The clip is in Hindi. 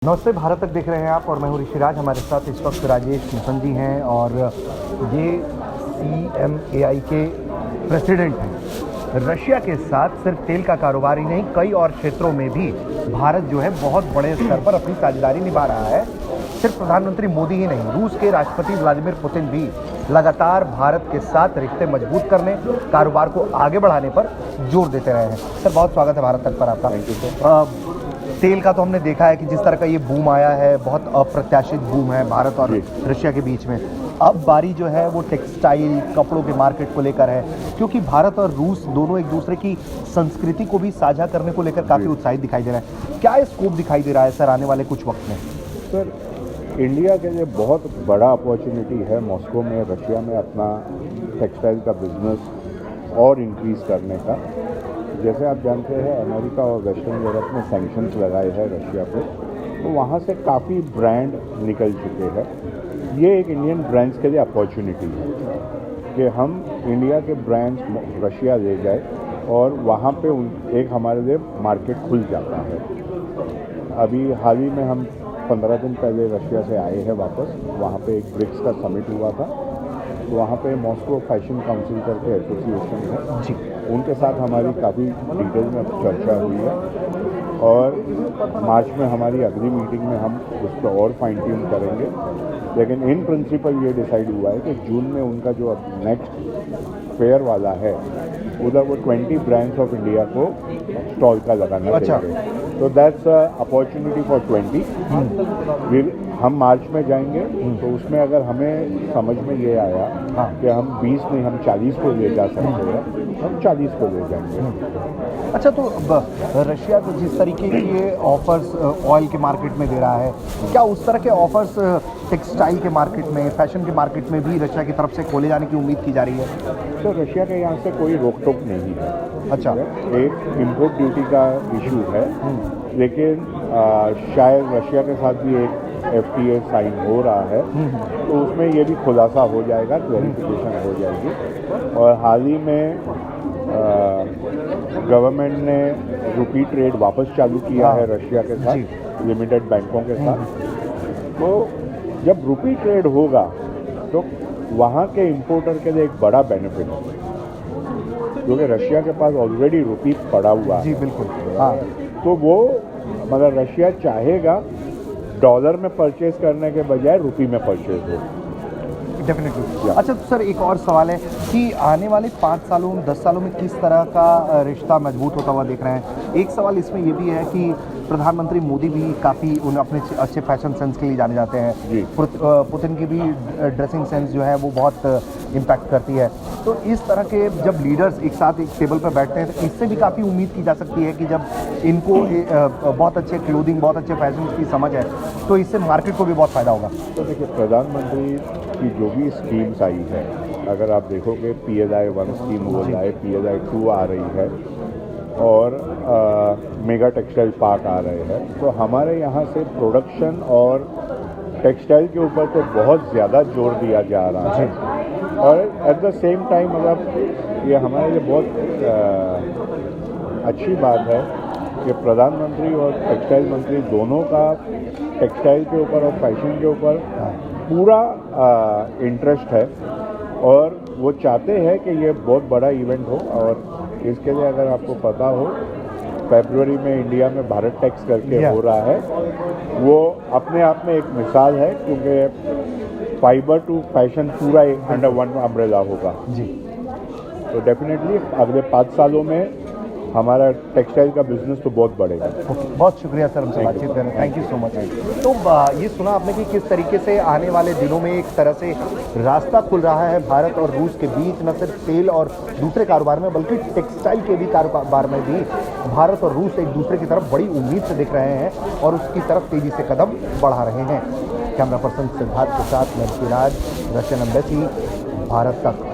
नमस्ते, भारत तक देख रहे हैं आप और मैं हूं ऋषिराज। हमारे साथ इस वक्त राजेश मुसंजी हैं और ये CMAI के प्रेसिडेंट हैं। रशिया के साथ सिर्फ तेल का कारोबार ही नहीं, कई और क्षेत्रों में भी भारत जो है बहुत बड़े स्तर पर अपनी साझेदारी निभा रहा है। सिर्फ प्रधानमंत्री मोदी ही नहीं, रूस के राष्ट्रपति व्लादिमीर पुतिन भी लगातार भारत के साथ रिश्ते मजबूत करने, कारोबार को आगे बढ़ाने पर जोर देते रहे हैं। सर, बहुत स्वागत है भारत तक पर आपका। Thank you sir. तेल का तो हमने देखा है कि जिस तरह का ये बूम आया है, बहुत अप्रत्याशित बूम है भारत और रशिया के बीच में। अब बारी जो है वो टेक्सटाइल, कपड़ों के मार्केट को लेकर है, क्योंकि भारत और रूस दोनों एक दूसरे की संस्कृति को भी साझा करने को लेकर काफ़ी उत्साहित दिखाई दे रहा है। क्या स्कोप दिखाई दे रहा है सर आने वाले कुछ वक्त में? सर, इंडिया के लिए बहुत बड़ा अपॉर्चुनिटी है मॉस्को में, रशिया में अपना टेक्सटाइल का बिजनेस और इंक्रीज़ करने का। जैसे आप जानते हैं, अमेरिका और वेस्टर्न यूरोप में सैंक्शंस लगाए हैं रशिया पे, तो वहाँ से काफ़ी ब्रांड निकल चुके हैं। ये एक इंडियन ब्रांड्स के लिए अपॉर्चुनिटी है कि हम इंडिया के ब्रांड्स रशिया ले जाए और वहाँ पे एक हमारे लिए मार्केट खुल जाता है। अभी हाल ही में हम 15 दिन पहले रशिया से आए हैं वापस। वहाँ पे एक ब्रिक्स का समिट हुआ था, तो वहाँ पे मॉस्को फैशन काउंसिल करके एसोसिएशन है जी, उनके साथ हमारी काफ़ी डिटेल में चर्चा हुई है और मार्च में हमारी अगली मीटिंग में हम उस पर और फाइन ट्यून करेंगे। लेकिन इन प्रिंसिपल ये डिसाइड हुआ है कि जून में उनका जो नेक्स्ट फेयर वाला है, उधर वो 20 ब्रांड्स ऑफ इंडिया को स्टॉल का लगाना चाहिए। तो दैट्स अपॉर्चुनिटी फॉर 20। हम मार्च में जाएंगे, तो उसमें अगर हमें समझ में ये आया कि हम 20 नहीं, हम 40 को ले जा सकते हैं, हम 40 को ले जाएंगे। अच्छा, तो रशिया को जिस तरीके के ऑफर्स ऑयल के मार्केट में दे रहा है, क्या उस तरह के ऑफर्स टेक्सटाइल के मार्केट में, फैशन के मार्केट में भी रशिया की तरफ से खोले जाने की उम्मीद की जा रही है? तो रशिया के यहाँ से कोई रोक टोक नहीं है। अच्छा, एक इम्पोर्ट ड्यूटी का इशू है, लेकिन शायद रशिया के साथ भी एक FTA साइन हो रहा है, तो उसमें ये भी खुलासा हो जाएगा, क्लैरिफिकेशन हो जाएगी। और हाल ही में गवर्नमेंट ने रुपी ट्रेड वापस चालू किया है रशिया के साथ, लिमिटेड बैंकों के साथ। तो जब रुपी ट्रेड होगा तो वहाँ के इंपोर्टर के लिए एक बड़ा बेनिफिट है, क्योंकि रशिया के पास ऑलरेडी रुपी पड़ा हुआ है। जी बिल्कुल, हाँ। तो वो मतलब रशिया चाहेगा डॉलर में परचेज करने के बजाय रुपी में परचेज हो। डेफिनेटली। अच्छा, तो सर एक और सवाल है कि आने वाले 5 सालों 10 सालों में किस तरह का रिश्ता मजबूत होता हुआ देख रहे हैं? एक सवाल इसमें ये भी है कि प्रधानमंत्री मोदी भी काफ़ी अपने अच्छे फैशन सेंस के लिए जाने जाते हैं। पुतिन की भी ड्रेसिंग सेंस जो है वो बहुत इम्पैक्ट करती है। तो इस तरह के जब लीडर्स एक साथ एक टेबल पर बैठते हैं, तो इससे भी काफ़ी उम्मीद की जा सकती है कि जब इनको बहुत अच्छे क्लोथिंग, बहुत अच्छे फैशन की समझ है, तो इससे मार्केट को भी बहुत फ़ायदा होगा। तो देखिए, प्रधानमंत्री की जो भी स्कीम्स आई है, अगर आप देखोगे PLI 1 स्कीम हो जाए, PLI 2 आ रही है और मेगा टेक्सटाइल पार्क आ रहे हैं, तो हमारे यहाँ से प्रोडक्शन और टेक्सटाइल के ऊपर तो बहुत ज़्यादा जोर दिया जा रहा है। और एट द सेम टाइम मतलब ये हमारे लिए बहुत अच्छी बात है कि प्रधानमंत्री और टेक्सटाइल मंत्री दोनों का टेक्सटाइल के ऊपर और फैशन के ऊपर पूरा इंटरेस्ट है और वो चाहते हैं कि ये बहुत बड़ा इवेंट हो। और इसके लिए अगर आपको पता हो, फरवरी में इंडिया में भारत टेक्स करके हो रहा है, वो अपने आप में एक मिसाल है, क्योंकि फाइबर टू फैशन पूरा अंडर वन अम्ब्रेला होगा जी। तो डेफिनेटली अगले 5 सालों में हमारा टेक्सटाइल का बिजनेस तो बहुत बढ़ेगा। बहुत शुक्रिया सर हमसे बातचीत करने, थैंक यू सो मच। तो ये सुना आपने कि किस तरीके से आने वाले दिनों में एक तरह से रास्ता खुल रहा है भारत और रूस के बीच, न सिर्फ तेल और दूसरे कारोबार में बल्कि टेक्सटाइल के भी कारोबार में भी भारत और रूस एक दूसरे की तरफ बड़ी उम्मीद से दिख रहे हैं और उसकी तरफ तेजी से कदम बढ़ा रहे हैं। कैमरा पर्सन सिद्धार्थ के साथ मैं ऋषिराज, रशियन एम्बेसी, भारत तक।